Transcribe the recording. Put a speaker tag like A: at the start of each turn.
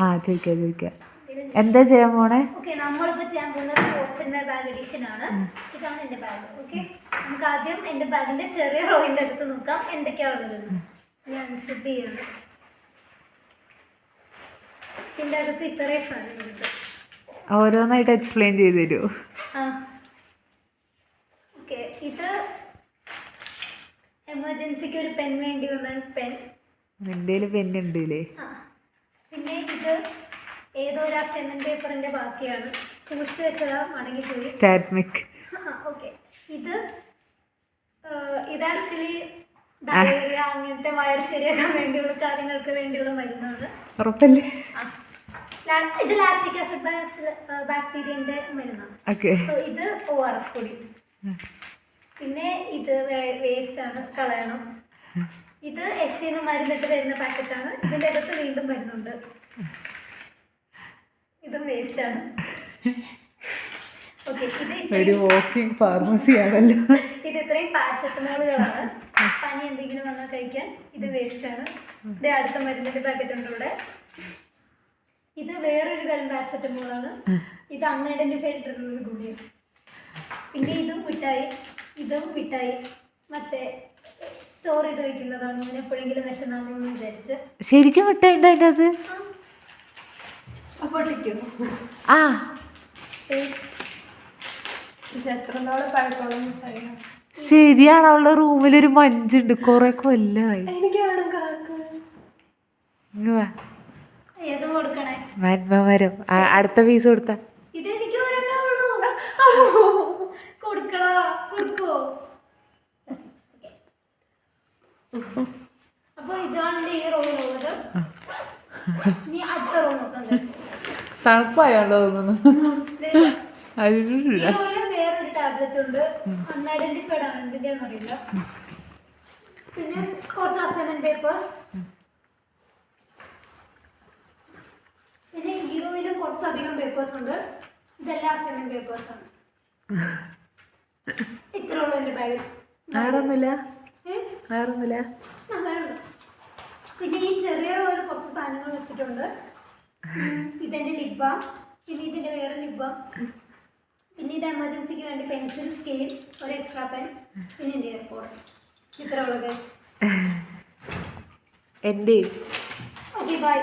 A: ആ ചോദിക്കാം എന്താ ചെയ്യാൻ പോണേ?
B: നമ്മളിപ്പോ ചെയ്യാൻ പോകുന്നത് സ്പോർട്സിന്റെ ബാഗ് എഡിഷൻ ആണ്. ഇതാണ് എന്റെ ബാഗ്. ഓക്കെ, നമുക്ക് ആദ്യം എന്റെ ബാഗിന്റെ ചെറിയ റോയിന്റെ അടുത്ത് നോക്കാം എന്തൊക്കെയാണുള്ളത്. ഞാൻ അൺസിപ്പ് ചെയ്യാണ്. ഇതിന്റെ അകത്ത് ഇത്രയും സാധനങ്ങളുണ്ട്.
A: ഓരോന്നായിട്ട് എക്സ്പ്ലെയിൻ ചെയ്ത് തരുമോ?
B: ഓക്കെ, ഇത് എമർജൻസിക്ക് ഒരു പെൻ വേണ്ടി വന്ന പെൻ.
A: എന്റെ പെന്നുണ്ട്.
B: പിന്നെ ഇത് ഏതോ ഒരു അസൈൻമെന്റ് പേപ്പറിന്റെ ബാക്കിയാണ്, സൂക്ഷിച്ചു വെച്ചതാ, മടങ്ങിപ്പോയി.
A: സ്റ്റാറ്റ്മിക്.
B: ഓക്കെ, ഇത് ആക്ച്വലി ഡയറിയ അങ്ങനത്തെ വയറ് ശരിയാക്കാൻ വേണ്ടിയുള്ള കാര്യങ്ങൾക്ക് വേണ്ടിയുള്ള മരുന്നാണ്.
A: ഉറപ്പല്ലേ?
B: ഇത് ലാക്റ്റിക് ആസിഡ് ബാക്ടീരിയന്റെ മരുന്നാണ്. സോ ഇത് ORS പൊടി. പിന്നെ ഇത് വേസ്റ്റ് ആണ്, കളയണം. ഇത് SC മരുന്നിട്ട് വരുന്ന പാക്കറ്റാണ്. ഇതിന്റെ അകത്ത് വീണ്ടും മരുന്നുണ്ട്. ഇതും വേസ്റ്റ് ആണ്. ഓക്കെ,
A: ഒരു വാക്കിംഗ് ഫാർമസി ആണല്ലോ.
B: ഇത് ഇത്രയും പാരസെറ്റമോളുകളാണ്, പനി എന്തെങ്കിലും വന്നാൽ കഴിക്കാൻ. ഇത് വേസ്റ്റ് ആണ്. ഇത് അടുത്ത മരുന്നിന്റെ പാക്കറ്റ് ഉണ്ട് ഇവിടെ. ഇത് വേറൊരു തരം പാരസെറ്റമോളാണ്. ഇത് അൺഐഡന്റിഫൈഡ് ഒരു ഗുളിക. പിന്നെ ഇതും മിഠായി മറ്റേ സ്റ്റോർ ചെയ്ത് വെക്കുന്നതാണ്. ഞാൻ എപ്പോഴെങ്കിലും വിശന്നാന്ന് വിചാരിച്ച്.
A: ശരിക്കും മിഠായി ഉണ്ട് അതിൻ്റെ അത്? ആ ശരിയാണ്. അവളുടെ റൂമിലൊരു മഞ്ചുണ്ട്, കൊറേ കൊല്ലായി. മരം അടുത്ത പീസ് കൊടുത്ത
B: അപ്പൊ ഇതാണ് ഈ റോൾ ഉള്ളത്. ഇനി അടുത്ത റോൾ നോക്കാം.
A: തണുപ്പായോണ്ടോ തോന്നുന്നു.
B: വേറൊരു ടാബ്ലറ്റ് ഉണ്ട്, അൺഐഡന്റിഫൈഡ് ആണ്, എന്തിന്റെയാന്ന് അറിയില്ല. പിന്നെ കുറച്ച് അസൈൻമെന്റ് പേപ്പേഴ്സ്. പിന്നെ ഹീറോയിലും കുറച്ചധികം പേപ്പേഴ്സ് ഉണ്ട്. ഇതെല്ലാം അസൈൻമെന്റ് പേപ്പേഴ്സ് ആണ്. ഇത്ര ഉള്ളു എന്റെ ബാഗ്. പിന്നെ ഈ ചെറിയ റോയിൽ കുറച്ച് സാധനങ്ങൾ വെച്ചിട്ടുണ്ട്. ഇതെന്റെ ലിപ് ബാം, പിന്നെ ഇതിന്റെ വേറെ ലിപ് ബാം, പിന്നെ ഇത് എമർജൻസിക്ക് വേണ്ടി പെൻസിൽ, സ്കെയിൽ, ഒരു എക്സ്ട്രാ പെൻ, പിന്നെ എൻ്റെ എയർപോർട്ട്. ഇത്ര ഉള്ളത്.
A: എൻ്റെ
B: ഓക്കെ, ബൈ.